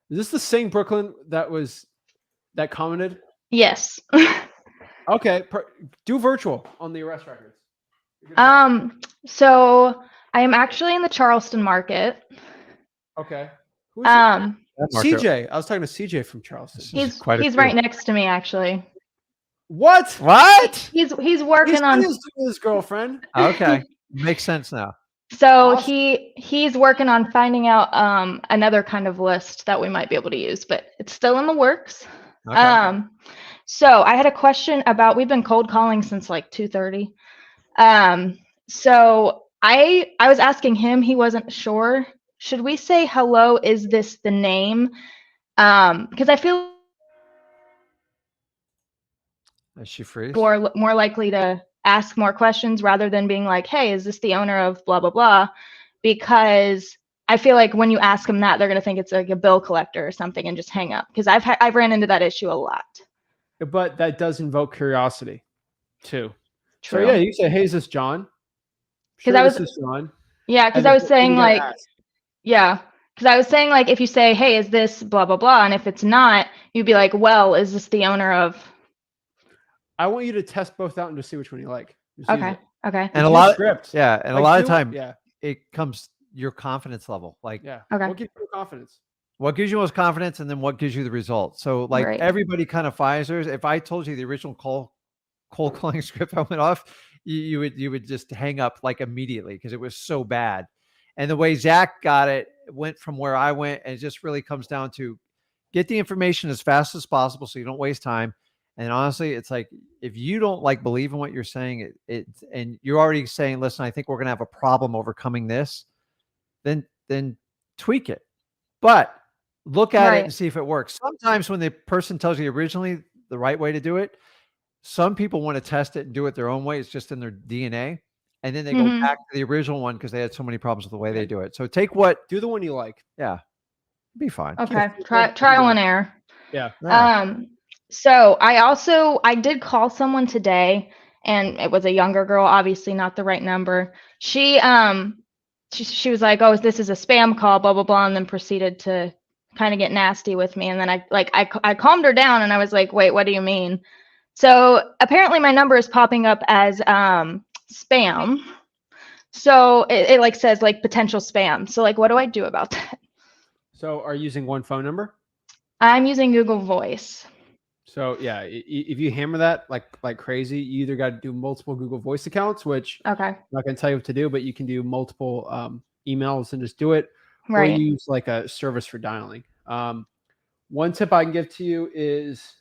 Is this the same Brooklyn that commented? Yes. Okay, do virtual on the arrest records. So I am actually in the Charleston market. Okay. Who's CJ? I was talking to CJ from Charleston. He's right next to me, actually. What? He's working on his girlfriend. Okay, makes sense now. So awesome. He's working on finding out another kind of list that we might be able to use, but it's still in the works. Okay. So I had a question about, we've been cold calling since like 2:30. So I was asking him, he wasn't sure. Should we say hello? Is this the name? Because I feel is she freeze? More likely to ask more questions rather than being like, hey, is this the owner of blah, blah, blah? Because I feel like when you ask them that, they're going to think it's like a bill collector or something and just hang up. Because I've ran into that issue a lot. But that does invoke curiosity too. True. So yeah, you say, hey, is this John? Because this is John. Yeah, because I was saying like, yeah. Because I was saying like, if you say, hey, is this blah, blah, blah? And if it's not, you'd be like, well, is this the owner of... I want you to test both out and just see which one you like. Okay. And a lot of time, it comes your confidence level. Like, okay. What gives you confidence? What gives you most confidence, and then what gives you the result? So, like everybody kind of fires theirs. If I told you the original cold calling script I went off, you would just hang up like immediately because it was so bad. And the way Zach got it went from where I went, and it just really comes down to get the information as fast as possible so you don't waste time. And honestly, it's like, if you don't like believe in what you're saying, and you're already saying, listen, I think we're going to have a problem overcoming this, then tweak it. But look at it and see if it works. Sometimes when the person tells you originally the right way to do it, some people want to test it and do it their own way. It's just in their DNA. And then they go back to the original one because they had so many problems with the way they do it. So do the one you like. Yeah. Be fine. Okay. Trial and error. Yeah. So I did call someone today, and it was a younger girl, obviously not the right number. She was like, oh, this is a spam call, blah, blah, blah, and then proceeded to kind of get nasty with me. And then I calmed her down, and I was like, wait, what do you mean? So apparently my number is popping up as spam. So it like says like potential spam. So like, what do I do about that? So are you using one phone number? I'm using Google Voice. So yeah, if you hammer that like crazy, you either got to do multiple Google Voice accounts, which I'm not going to tell you what to do, but you can do multiple emails and just do it, or use like a service for dialing. One tip I can give to you is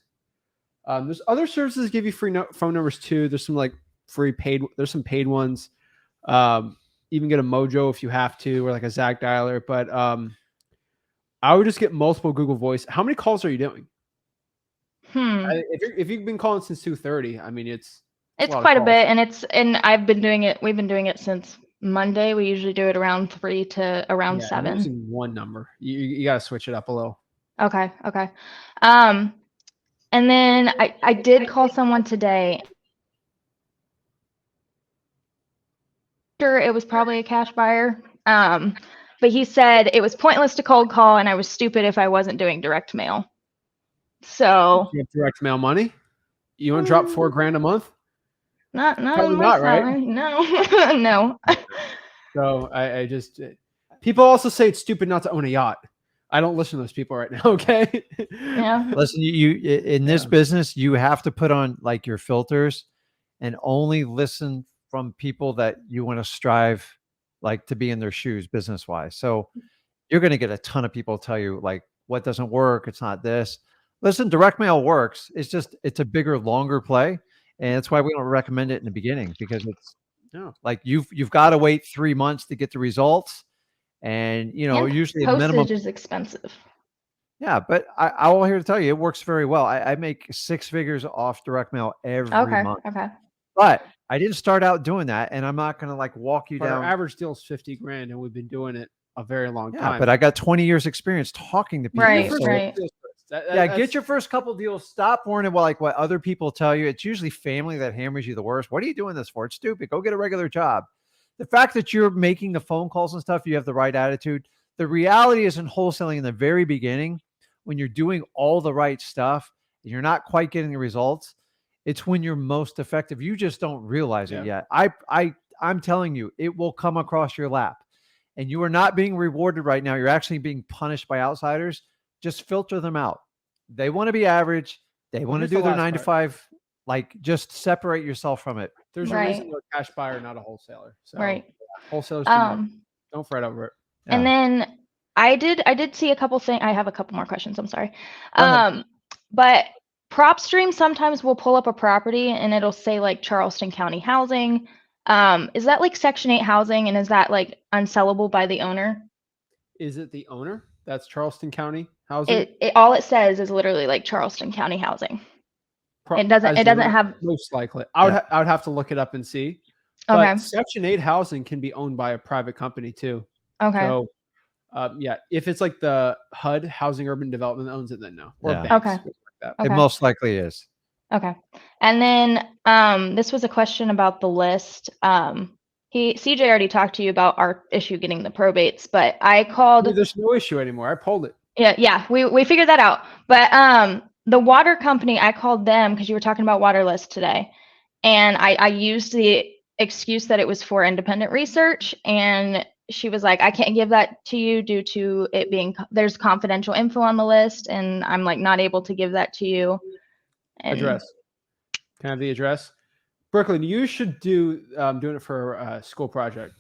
there's other services that give you free phone numbers too. There's some like free paid. There's some paid ones. Even get a Mojo if you have to, or like a Zach dialer. But I would just get multiple Google Voice. How many calls are you doing? If you've been calling since 2:30, I mean it's quite a bit, and I've been doing it. We've been doing it since Monday. We usually do it around 3 to around 7. I'm using one number. You got to switch it up a little. Okay. And then I did call someone today. It was probably a cash buyer. But he said it was pointless to cold call, and I was stupid if I wasn't doing direct mail. So you have direct mail money? You want to drop $4,000 a month? Not probably not, right? No. So I just people also say it's stupid not to own a yacht. I don't listen to those people right now. Okay. Yeah. Listen, you in this business, you have to put on like your filters and only listen from people that you want to strive like to be in their shoes business wise. So you're going to get a ton of people tell you like what doesn't work. It's not this. Listen, direct mail works. It's a bigger, longer play. And that's why we don't recommend it in the beginning, because it's like you've got to wait 3 months to get the results. And usually postage minimum is expensive. Yeah, but I will here to tell you, it works very well. I make 6 figures off direct mail every month. Okay. But I didn't start out doing that, and I'm not going to like walk you down. Our average deal is $50,000, and we've been doing it a very long time. But I got 20 years experience talking to people. Right. Get your first couple deals. Stop worrying about like what other people tell you. It's usually family that hammers you the worst. What are you doing this for? It's stupid. Go get a regular job. The fact that you're making the phone calls and stuff, you have the right attitude. The reality is in wholesaling in the very beginning, when you're doing all the right stuff and you're not quite getting the results, it's when you're most effective. You just don't realize it yet. I'm telling you, it will come across your lap. And you are not being rewarded right now. You're actually being punished by outsiders. Just filter them out. They want to be average. They want to do their 9 to 5. Like, just separate yourself from it. There's a reason they're a cash buyer, not a wholesaler. So wholesalers don't fret over it. And then I did see a couple things. I have a couple more questions. I'm sorry. But PropStream sometimes will pull up a property and it'll say like Charleston County Housing. Is that like Section 8 housing, and is that like unsellable by the owner? Is it the owner? That's Charleston County Housing? All it says is literally like Charleston County Housing. It doesn't have, most likely. I would have to look it up and see. But Section 8 housing can be owned by a private company too. Okay. So if it's like the HUD, Housing Urban Development, that owns it, then no. Or banks, like that. It most likely is. Okay. And then this was a question about the list. CJ already talked to you about our issue getting the probates, but I called. There's no issue anymore. I pulled it. Yeah, we figured that out. But the water company, I called them because you were talking about water list today, and I used the excuse that it was for independent research, and she was like, I can't give that to you due to it being, there's confidential info on the list, and I'm like not able to give that to you. And address. Can I have the address? Brooklyn, you should do doing it for a school project.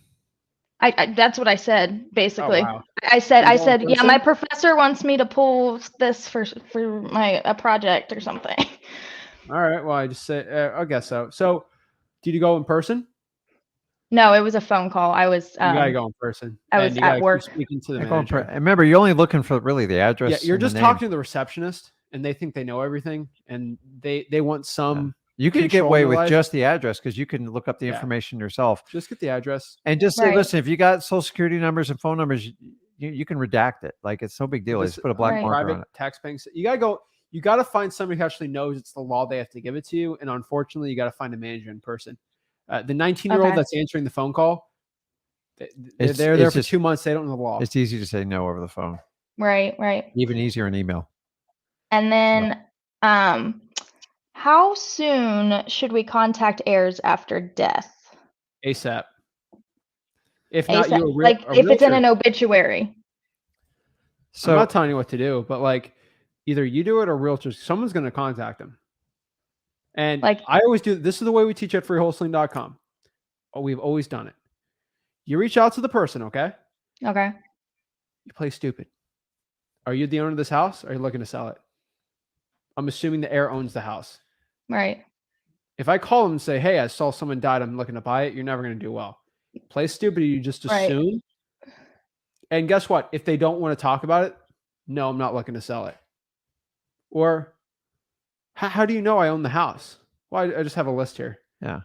I that's what I said, basically. Oh, wow. I said, yeah, my professor wants me to pull this for a project or something. All right. Well, I just said, I guess so. So did you go in person? No, it was a phone call. I was. You gotta go in person. I was at work. Speaking to the manager. Remember, you're only looking for really the address. Yeah, you're just talking to the receptionist, and they think they know everything, and they want some. Yeah. You can get away with just the address because you can look up the information yourself. Just get the address and just say, listen, if you got social security numbers and phone numbers, you can redact it. Like, it's no big deal. Just put a black marker on it. Tax paying. You gotta go. You gotta find somebody who actually knows it's the law. They have to give it to you, and unfortunately, you gotta find a manager in person. The 19-year-old that's answering the phone call. They're there for 2 months. They don't know the law. It's easy to say no over the phone. Right. Even easier in email. And then, how soon should we contact heirs after death? ASAP. If not, you like if it's in an obituary. So I'm not telling you what to do, but like either you do it or realtors. Someone's going to contact them. And like I always do. This is the way we teach at freewholesaling.com. Oh, we've always done it. You reach out to the person, okay? Okay. You play stupid. Are you the owner of this house? Or are you looking to sell it? I'm assuming the heir owns the house. Right. If I call them and say, hey, I saw someone died, I'm looking to buy it, you're never going to do well. Play stupid, you just assume. Right. And guess what? If they don't want to talk about it, no, I'm not looking to sell it. Or how do you know I own the house? Well, I just have a list here. Yeah.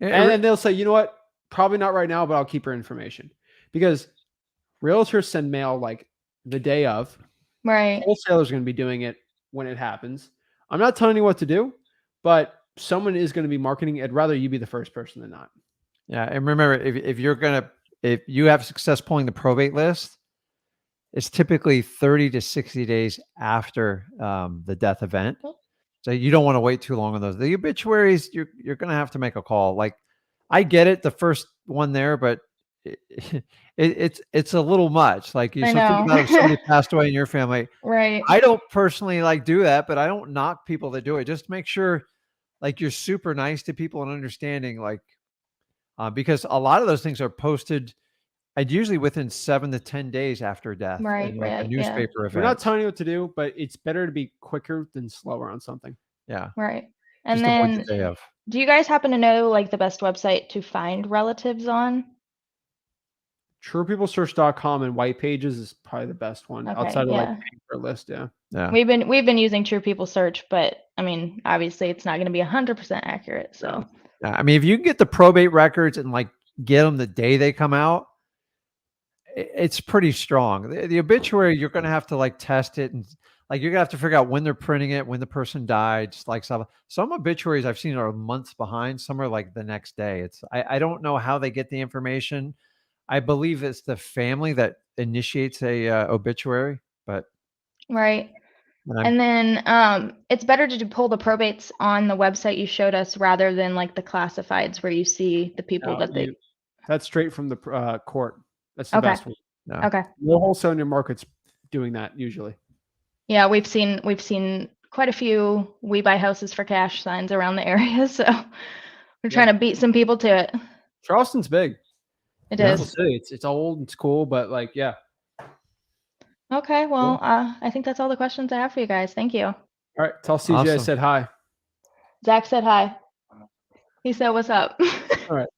And then they'll say, you know what? Probably not right now, but I'll keep your information. Because realtors send mail like the day of. Right. Wholesalers are going to be doing it when it happens. I'm not telling you what to do, but someone is going to be marketing. I'd rather you be the first person than not. Yeah. And remember, if you have success pulling the probate list, it's typically 30 to 60 days after the death event. So you don't want to wait too long on those. The obituaries, you're going to have to make a call. Like, I get it, the first one there, but it's a little much. Like, you think about if somebody passed away in your family. Right. I don't personally like do that, but I don't knock people that do it. Just make sure like you're super nice to people and understanding, like because a lot of those things are posted usually within 7 to 10 days after death. Right. In, like, a newspaper event. We're not telling you what to do, but it's better to be quicker than slower on something. Yeah. Right. And just then the day of. Do you guys happen to know like the best website to find relatives on? TruePeopleSearch.com and White Pages is probably the best one outside of like paying for a list. Yeah. We've been using True People Search, but I mean, obviously it's not going to be 100% accurate. So yeah. I mean, if you can get the probate records and like get them the day they come out, it's pretty strong. The obituary, you're going to have to like test it, and like you're gonna have to figure out when they're printing it, when the person died. Just like some obituaries I've seen are months behind. Some are like the next day. I don't know how they get the information. I believe it's the family that initiates a obituary, but right. And then it's better to pull the probates on the website you showed us rather than like the classifieds where you see the people that's straight from the court. That's the best one. No. Okay. No wholesale in your market's doing that usually. Yeah, we've seen quite a few "We buy houses for cash" signs around the area, so we're trying to beat some people to it. Charleston's big. It is. It's old, it's cool, but like, yeah. Okay, well, I think that's all the questions I have for you guys. Thank you. All right, tell CJ I said hi. Zach said hi. He said, "What's up?" All right.